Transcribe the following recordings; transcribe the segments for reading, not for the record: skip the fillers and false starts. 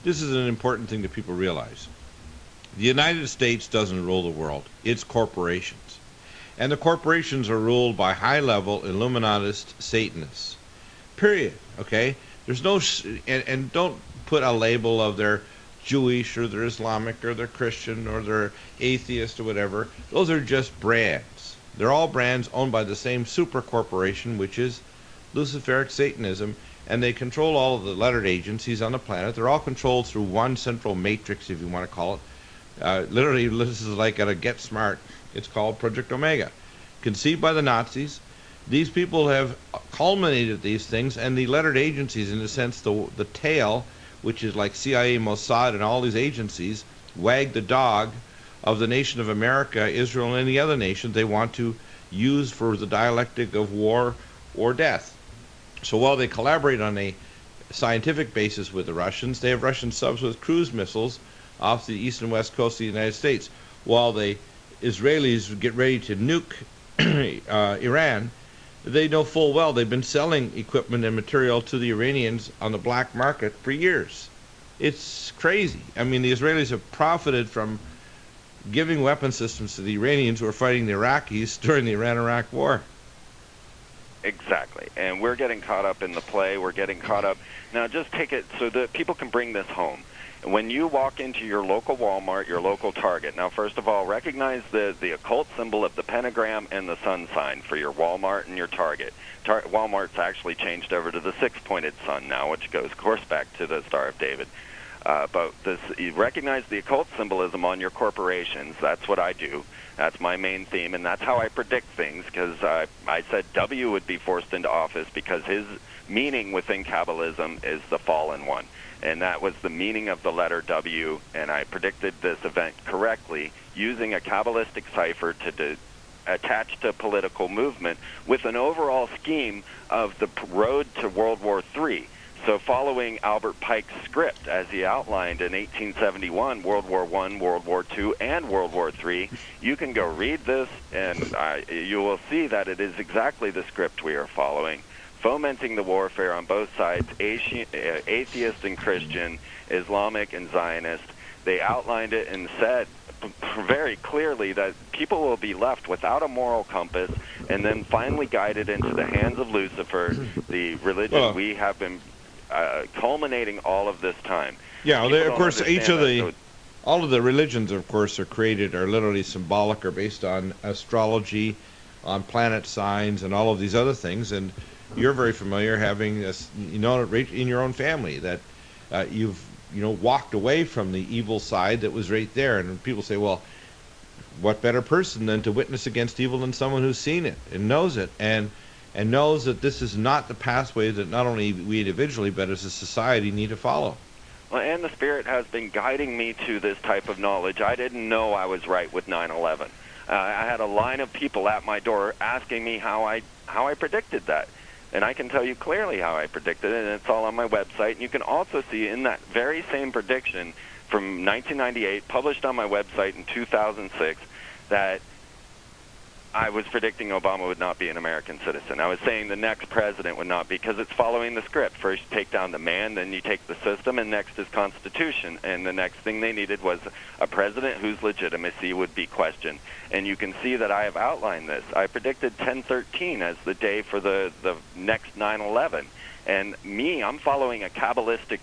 this is an important thing that people realize. The United States doesn't rule the world. It's corporations. And the corporations are ruled by high-level Illuminatist Satanists. Period. Okay? There's no... and don't put a label of they're Jewish or they're Islamic or they're Christian or they're atheist or whatever. Those are just brands. They're all brands owned by the same super corporation, which is Luciferic Satanism, and they control all of the lettered agencies on the planet. They're all controlled through one central matrix, if you want to call it. Literally, this is like at a Get Smart. It's called Project Omega. Conceived by the Nazis. These people have culminated these things, and the lettered agencies, in a sense, the tail, which is like CIA, Mossad, and all these agencies, wag the dog of the nation of America, Israel, and any other nation they want to use for the dialectic of war or death. So while they collaborate on a scientific basis with the Russians, they have Russian subs with cruise missiles off the east and west coast of the United States. While the Israelis get ready to nuke Iran, they know full well they've been selling equipment and material to the Iranians on the black market for years. It's crazy. I mean, the Israelis have profited from giving weapon systems to the Iranians who are fighting the Iraqis during the Iran-Iraq war. Exactly. And we're getting caught up in the play. We're getting caught up. Now, just take it so that people can bring this home. When you walk into your local Walmart, your local Target, now, first of all, recognize the occult symbol of the pentagram and the sun sign for your Walmart and your Target. Walmart's actually changed over to the six-pointed sun now, which goes, of course, back to the Star of David. But you recognize the occult symbolism on your corporations. That's what I do. That's my main theme, and that's how I predict things, because I said W would be forced into office because his meaning within Kabbalism is the fallen one. And that was the meaning of the letter W, and I predicted this event correctly using a Kabbalistic cipher to attach to political movement with an overall scheme of the road to World War III. So following Albert Pike's script, as he outlined in 1871, World War I, World War II, and World War III, you can go read this, and you will see that it is exactly the script we are following, fomenting the warfare on both sides, atheist and Christian, Islamic and Zionist. They outlined it and said very clearly that people will be left without a moral compass and then finally guided into the hands of Lucifer, the religion we have been culminating all of this time. Yeah, of course, all of the religions, of course, are literally symbolic or based on astrology, on planet signs, and all of these other things. And you're very familiar having this, in your own family that you've walked away from the evil side that was right there. And people say, well, what better person than to witness against evil than someone who's seen it and knows it and knows that this is not the pathway that not only we individually but as a society need to follow. Well, and the Spirit has been guiding me to this type of knowledge. I didn't know I was right with 9/11. I had a line of people at my door asking me how I predicted that. And I can tell you clearly how I predicted it, and it's all on my website. And you can also see in that very same prediction from 1998, published on my website in 2006, that I was predicting Obama would not be an American citizen. I was saying the next president would not be, because it's following the script. First you take down the man, then you take the system, and next is Constitution. And the next thing they needed was a president whose legitimacy would be questioned. And you can see that I have outlined this. I predicted 10/13 as the day for the next 9/11. And I'm following a Kabbalistic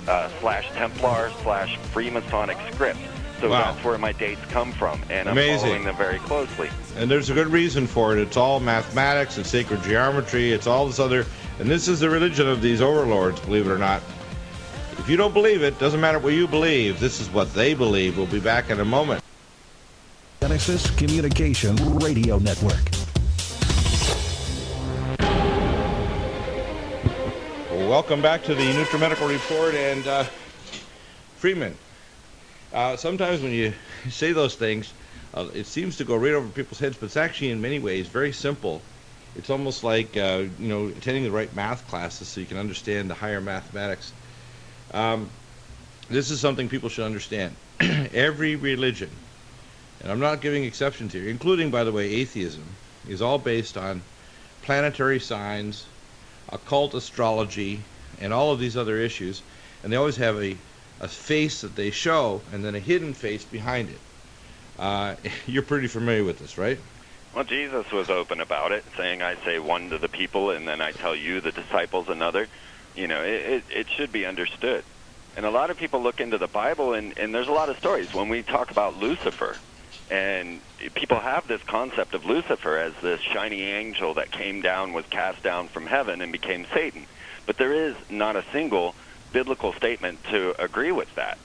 /Templar/Freemasonic script. So that's where my dates come from, and I'm following them very closely. And there's a good reason for it. It's all mathematics, it's sacred geometry, it's all this other, and this is the religion of these overlords, believe it or not. If you don't believe it, doesn't matter what you believe, this is what they believe. We'll be back in a moment. Genesis Communication Radio Network. Well, welcome back to the NutriMedical Report, and Freeman. Sometimes when you say those things, it seems to go right over people's heads, but it's actually in many ways very simple. It's almost like attending the right math classes so you can understand the higher mathematics. This is something people should understand. Every religion, and I'm not giving exceptions here, including, by the way, atheism, is all based on planetary signs, occult astrology, and all of these other issues, and they always have a a face that they show and then a hidden face behind it. You're pretty familiar with this, right? Well, Jesus was open about it, saying, I say one to the people, and then I tell you, the disciples, another. You know, it should be understood. And a lot of people look into the Bible, and there's a lot of stories. When we talk about Lucifer, and people have this concept of Lucifer as this shiny angel that came down, was cast down from heaven, and became Satan. But there is not a single biblical statement to agree with that.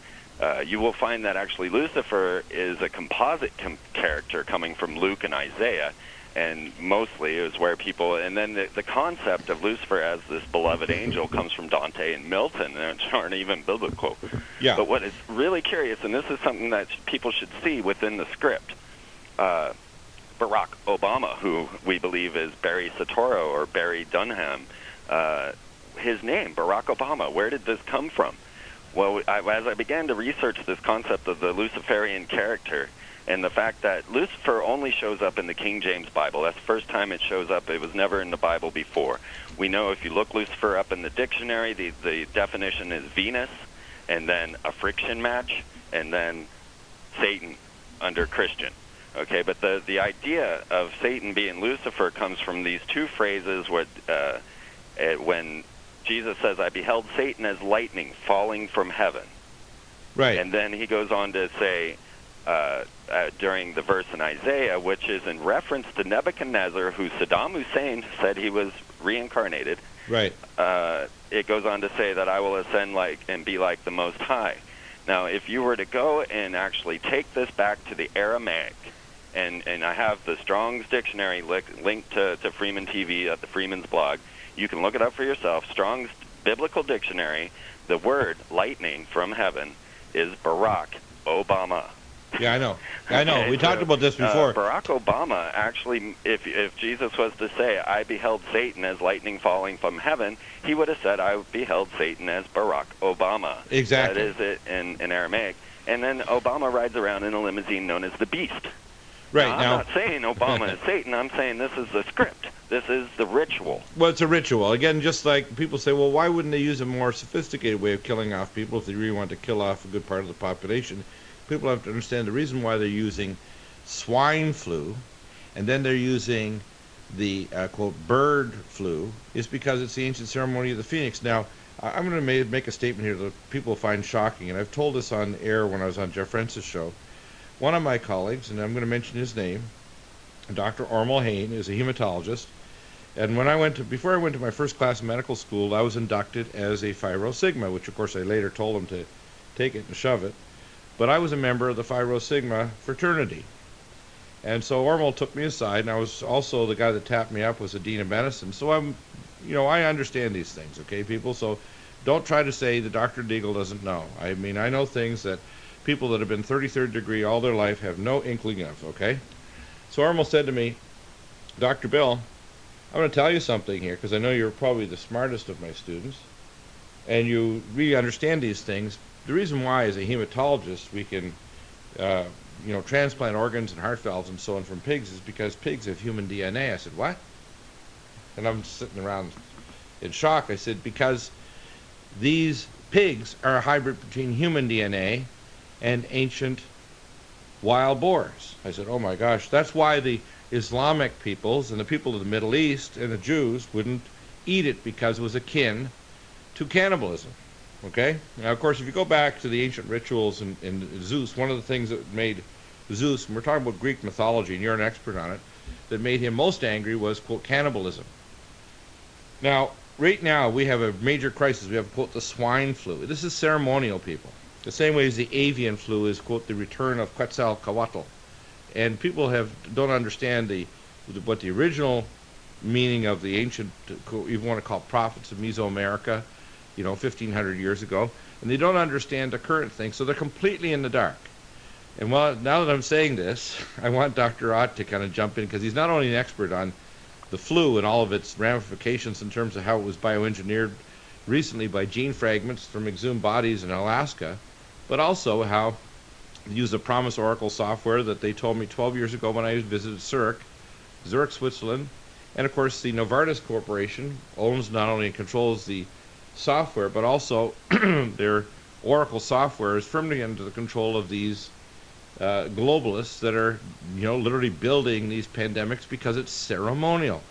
You will find that actually Lucifer is a composite character coming from Luke and Isaiah, and mostly is where people, and then the concept of Lucifer as this beloved angel comes from Dante and Milton, which aren't even biblical. Yeah. But what is really curious, and this is something that people should see within the script, Barack Obama, who we believe is Barry Soetoro or Barry Dunham, his name, Barack Obama, where did this come from? Well, as I began to research this concept of the Luciferian character and the fact that Lucifer only shows up in the King James Bible, that's the first time it shows up. It was never in the Bible before. We know if you look Lucifer up in the dictionary, the definition is Venus, and then a friction match, and then Satan under Christian. Okay, but the idea of Satan being Lucifer comes from these two phrases when Jesus says, I beheld Satan as lightning falling from heaven. Right. And then he goes on to say, during the verse in Isaiah, which is in reference to Nebuchadnezzar, who Saddam Hussein said he was reincarnated. Right. It goes on to say that I will ascend and be like the Most High. Now, if you were to go and actually take this back to the Aramaic, and I have the Strong's Dictionary linked to Freeman TV at the Freeman's blog, you can look it up for yourself. Strong's Biblical Dictionary, the word lightning from heaven is Barack Obama. Yeah, I know. I know. Okay, we talked about this before. Barack Obama, actually, if Jesus was to say, I beheld Satan as lightning falling from heaven, he would have said, I beheld Satan as Barack Obama. Exactly. That is it in Aramaic. And then Obama rides around in a limousine known as the Beast. Right. Now, I'm not saying Obama is Satan. I'm saying this is the script. This is the ritual. Well, it's a ritual. Again, just like people say, well, why wouldn't they use a more sophisticated way of killing off people if they really want to kill off a good part of the population? People have to understand the reason why they're using swine flu and then they're using the, quote, bird flu is because it's the ancient ceremony of the phoenix. Now, I'm going to make a statement here that people find shocking, and I've told this on air when I was on Jeff Francis' show. One of my colleagues, and I'm going to mention his name, Dr. Ormal Hain, is a hematologist. And before I went to my first class in medical school, I was inducted as a Phi Rho Sigma, which of course I later told him to take it and shove it. But I was a member of the Phi Rho Sigma fraternity. And so Ormal took me aside, and I was also the guy that tapped me up was the dean of medicine. So I understand these things, okay, people? So don't try to say that Dr. Deagle doesn't know. I mean, I know things that people that have been 33rd degree all their life have no inkling of, okay? So Ormal said to me, Dr. Bill, I'm going to tell you something here, because I know you're probably the smartest of my students, and you really understand these things. The reason why, as a hematologist, we can, transplant organs and heart valves and so on from pigs is because pigs have human DNA. I said, what? And I'm sitting around in shock. I said, because these pigs are a hybrid between human DNA and ancient wild boars. I said, oh my gosh, that's why the Islamic peoples and the people of the Middle East and the Jews wouldn't eat it, because it was akin to cannibalism. Okay? Now, of course, if you go back to the ancient rituals in Zeus, one of the things that made Zeus, and we're talking about Greek mythology, and you're an expert on it, that made him most angry was, quote, cannibalism. Now, right now, we have a major crisis. We have, quote, the swine flu. This is ceremonial, people. The same way as the avian flu is, quote, the return of Quetzalcoatl. And people don't understand what the original meaning of the ancient, you want to call prophets of Mesoamerica, 1,500 years ago, and they don't understand the current thing, so they're completely in the dark. And now that I'm saying this, I want Dr. Ott to kind of jump in, because he's not only an expert on the flu and all of its ramifications in terms of how it was bioengineered recently by gene fragments from exhumed bodies in Alaska, but also how they use the Promise Oracle software that they told me 12 years ago when I visited Zurich, Switzerland, and of course the Novartis Corporation owns not only and controls the software, but also their Oracle software is firmly under the control of these globalists that are, literally building these pandemics because it's ceremonial.